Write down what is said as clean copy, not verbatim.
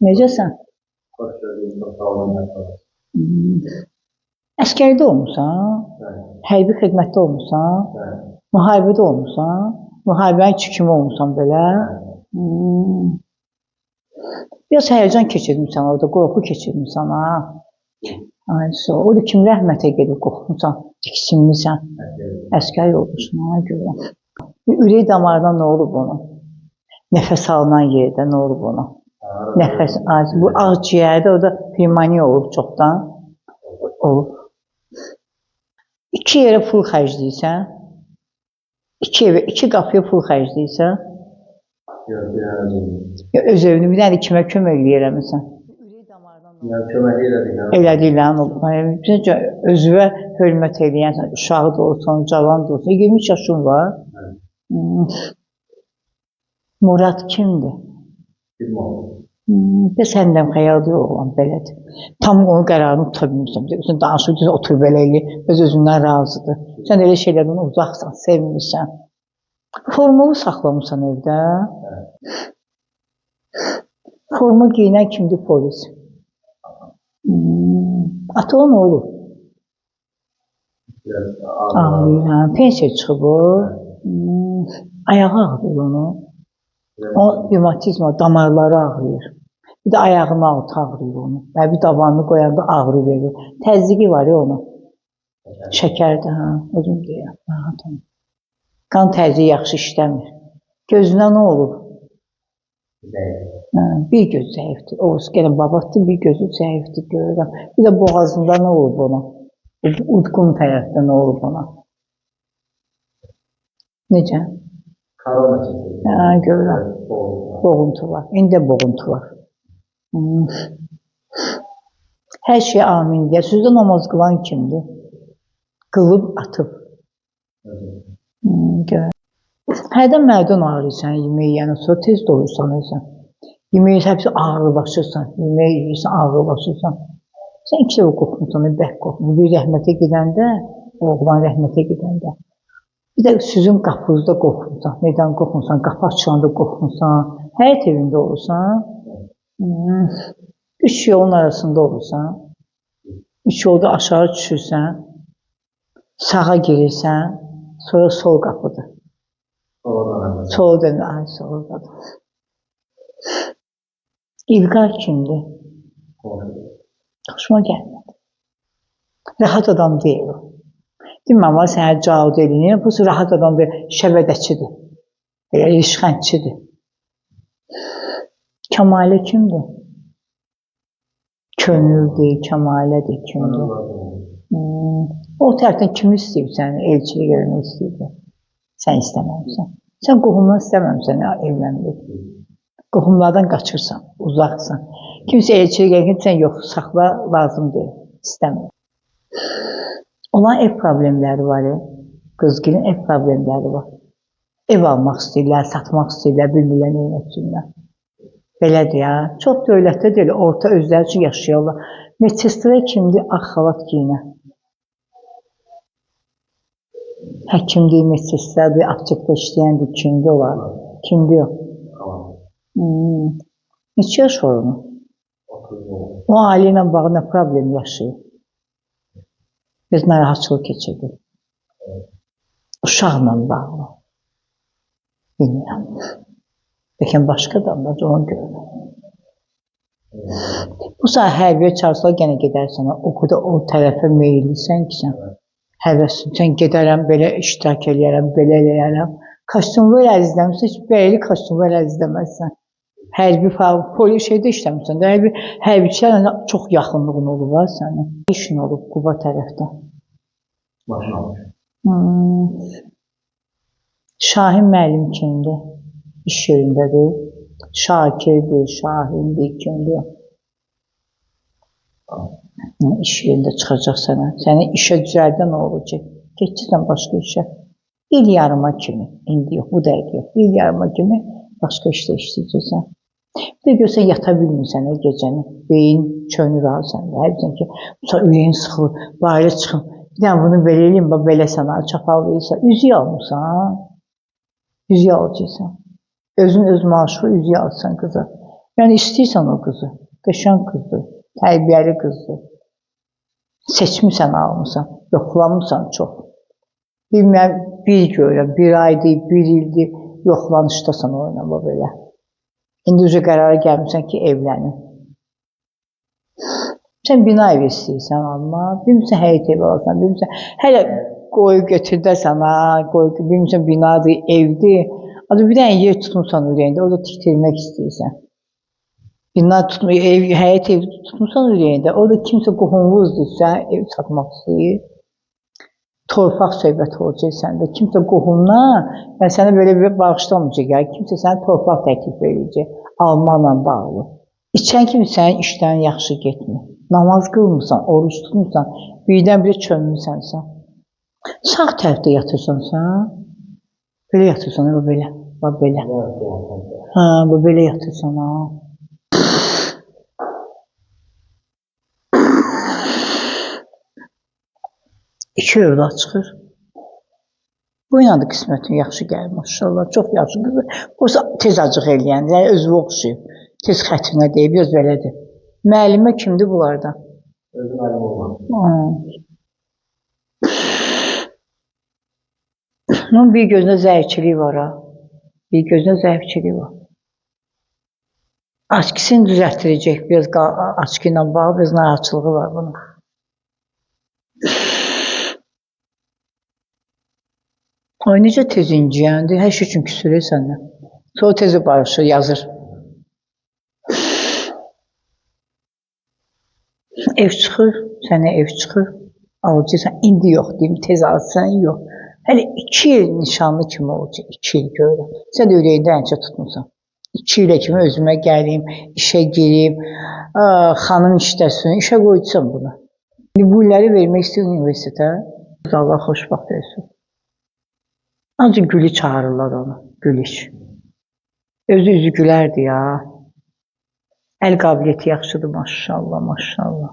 Necəsən? Əskərdə olmusan? Hərbi xidmətdə olmusan? Müharibədə olmusan? Müharibənin kimi olmusan belə? Biraz həyəcan keçirmişsən orada, qorxu keçirmişsən ha? Ay, o da kim rəhmətə gedib qorxmusan, tiksinmişsən? Əskər olmuşsun, ona görə. Ürək damarına nə olub ona? Nəfəs alınan yerdə nə olub ona? Nəfəs, bu ağciyərdə orada pnevmoniya olub çoxdan. Olub. 2 yerə pul xərcləyirsən. 2 evə, 2 qapıya pul xərcləyirsən. Öz evini bir dənə kimə kömək eləyirəmirsən? Kömək elədik. Özünə hörmət eləyən, uşağı da olsun, cavan da olsun. 23 yaşın var. Murad kimdir? Səndən xəyaldır oğlan, belədir. Tam onun qərarını tuta bilmirsən. Danışır, otur belə eləyir, öz-özündən razıdır. Sən elə şeylərdən uzaqsan, sevmirsən. Formalı saxlamırsan evdə. Forma giyinən kimdir? Polis. Ata nə olur? Ağlayır, pensiya çıxıb o. Ayağı ağrıyor onu. O revmatizma, damarları ağrıyır. Bir də ayağının altı ağrıyır onu. Bir dabanını qoyanda ağrı verir. Təzyiqi var ya ona. Şəkərdə, özüm deyirəm. Qan təzyiqi yaxşı işləmir. Gözünə nə olur? Bir göz zəifdir. Oğuz gələn babatdır, bir gözü zəifdir, görürəm. Bir də boğazında nə olub ona? Udqun tərəfdə nə olub ona? Necə? Görürəm. Boğuntu var. İndi də boğuntu var. Hər şey amin deyər. Sözdə namaz qılan kimdir? Qılıb atıb. Hərdən mərdən ağrıyırsan, yemək yiyəndən sonra tez doyursan özən. Yeməyi həbsi ağırlaşırsan, yemək yiyirsən, ağırlaşırsan. Sən 2 dəfə qorxmuşsan, bək qorxmuşsan. Bir rəhmətə gedəndə, oğlan rəhmətə gedəndə. Bir də sizin qapınızda qorxmuşsan, nədən qorxmuşsan, qapı açılanda qorxmuşsan, həyət evində olursan, 3 yolun arasında olursan, 3 yolda aşağı düşürsən, sağa girirsən, sonra sol qapıdır. Sol dönür, ay sol qapıdır. İlqar kimdir? Xoşuma gəlmədi. Rahat adam deyil o. Deməm, ama sənə cavab eləyir. Bu rahat adam deyil, şəbədəçidir. İşğəncçidir. Kəmalə kimdir? Könüldür, Kəmalədir, kimdir? O tərəfdən kimi istəyirsən, elçilik eləmək istəyirsən. Sən istəməmsən. Sən qohumdan istəməmsən evlənmək. Qohumlardan qaçırsan, uzaqsan. Kimsə elçilik eləmək, sən yox, saxla, lazım deyil, istəmir. Olan ev problemləri var, qızgının ev problemləri var. Ev almaq istəyirlər, satmaq istəyirlər, bilmirlər, neyin etsinlər. Belədir ya, çox dövlətdə deyil, orta özləri üçün yaşayırlar. Medsestrə kimdir? Ağ xalat giyinə. Həkimdir, medsestrədir, aptekdə işləyəndir, kimdir olar? Kimdir o? Neçə yaş var onu? O ailə ilə bağlı nə problem yaşayır? Biz narahatçılıq keçirdik. Uşaqla bağlı. Bilmirəm. Bəlkə başqa adamlar onu görür. Bu saat hərbiyə çağırsalar gənə gedərsən. O qədər o tərəfə meyillisən ki sən. Həvəsin. Sən gedərəm, belə iştirak eləyərəm, belə eləyərəm. Kostyumlu elə izləmirsən, heç bəyli kostyumlu elə izləməzsən. Hərbi falan, polis şeydə işləmirsən. Hərbiçilərlə çox yaxınlığın olub var sənin. İşin olub Quba tərəfdə. Şahin müəllim kimdir? İş yerindədir. Şakirdir, Şahindir, kimdir? İş yerində çıxacaq sənə. Səni işə düzəldən nə olacaq? Keçirsən başqa işə. İl yarıma kimi, indi yox, bu dəqiqə yox. İl yarıma kimi başqa işdə işləyəcəksən. Bir də görsən, yata bilmirsən gecəni. Beyin çönür alsan. Hərdən ki, ürəyin sıxılır, bayıra çıxın. Bir dənə bunu belə eləyim, belə sənə çapal verirsən. Üzüyü almışsan, üzüyü alacaqsan. Özün öz maaşı üzüyü alsan qıza. Yəni istəyirsən o qızı. Qəşəng qızdır, tərbiyəli qızdır. Seçmisən, almısan, yoxlamısan çox. Bilməm, bir görəm, bir aydır, bir ildir, yoxlanışdasan oynama belə. İndi uca qərara gəlmişsən ki, evlənin. Sən bina evi istəyirsən alma, bilmirsən həyət evi alsan, bilmirsən, hələ qoyu götürdəsən sana, bilmirsən binadır, evdir. Adı bir dənə yer tutmuşsan ürəyində, orada tikdirmək istəyirsən. Bina tutmuyor, həyət evi tutmuşsan ürəyində, orada kimsə qohumluzdursa, ev satmaq istəyir. Torpaq söhbəti olacaq səndə, kimsə qohumdan, yəni sənə belə bir bağışlamayacaq, yəni kimsə sənə torpaq təklif edəcək, almaqla bağlı. İçən kimi sənin işlərin yaxşı getmir. Namaz qılmırsan, oruç tutmursan, birdən-birə çönmüsənsən. Sağ tərəfdə yatırsan sən, belə yatırsan, bu belə, bax belə. Hə, bu belə yatırsan, ha. İki övlad çıxır. Bu ilə də qismətin yaxşı gəlir, maşallah, çox yaxşı qızır. Bursa tez acıq eləyən, yəni özünə oxşayıb, tez xətrinə deyib, öz belədir. Müəllimə kimdir bunlardan? Özü müəllim olmaq. Onun bir gözünə zəifçiliyi var, ha. Bir gözünə zəifçiliyi var. Açkisini düzəltdirəcək, biraz açki ilə bağlı, biraz narahatçılığı var bunun. O necə tez inciyəndi, hər şey üçün küsürür səndən. Sonra tezi barışır, yazır. Ev çıxır, sənə ev çıxır, alacaqsan, indi yox deyim, tez alsan, yox. Hələ 2 il nişanlı kimi olacaq, 2 il görürəm. Sən də ürəyində əncə tutmuşsan. 2 ilə kimi özümə gəlim, işə girib, xanım işləsin, işə qoydusan bunu. İndi bu illəri vermək istəyir universitetə, Allah xoşbaxt versin. Ancaq Gülü çağırırlar onu, Gülüş. Özü üzü gülərdi ya. Əl qabiliyyəti yaxşıdır, maşallah, maşallah.